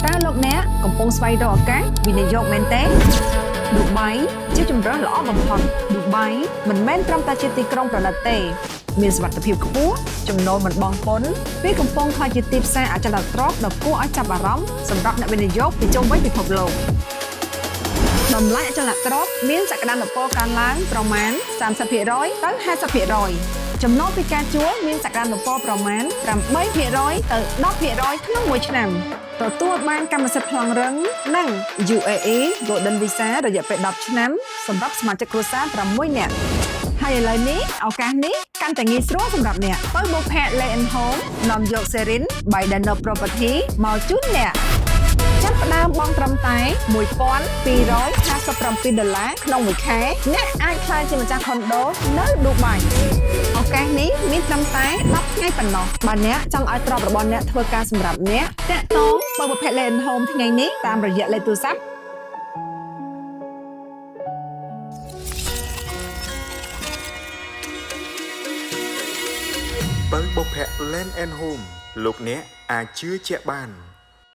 តើលោកអ្នកកំពុងស្វែងរកឱកាសវិនិយោគមែនទេឌូបៃជាជម្រើសល្អបំផុតឌូបៃមិនមែនត្រឹមតែជាទីក្រុងប្រណិតទេមានសុវត្ថិភាពខ្ពស់ចំណូលមិនបង់ពន្ធវាកំពុងក្លាយជាទីផ្សារអចលនទ្រព្យដ៏គួរឲ្យចាប់អារម្មណ៍សម្រាប់អ្នកវិនិយោគពីជុំវិញពិភពលោកតម្លៃអចលនទ្រព្យមានសក្តានុពលកើនឡើងប្រមាណ 30% ទៅ 50%ចំណូលពីការជួលមានសក្តានុពលប្រមាណ 8% ទៅ 10% ក្នុងមួយឆ្នាំទទួលបានកម្មសិទ្ធិប្លង់រឹងនិង UAE Golden Visa រយៈពេល10ឆ្នាំសម្រាប់សមាជិកគ្រួសារ6នាក់ហើយឥឡូវនេះឱកាសនេះកាន់តែងាយស្រួលសម្រាប់អ្នកបើបុព្វ Land and Home នាំយក Serin by Dano Property មកជូនអ្នកចាប់ផ្ដើមបង់ត្រឹមតែ$1,257ក្នុងមួយខែអ្នកអាចក្លាយជាម្ចាស់ខុនដូនៅឌូបៃឱកាសនេះមានត្រឹមតែ10ថ្ងៃប៉ុណ្ណោះបើអ្នកចង់ឲ្យទ្រព្យរបស់អ្នកធ្វើការសម្រាប់អ្នកតាក់ទងបើបុព្វ Land and Home ថ្ងៃនេះតាមរយៈលេខទូរស័ព្ទបើបុព្វ Land and Home លោកអ្នកអាចជឿជាក់បាន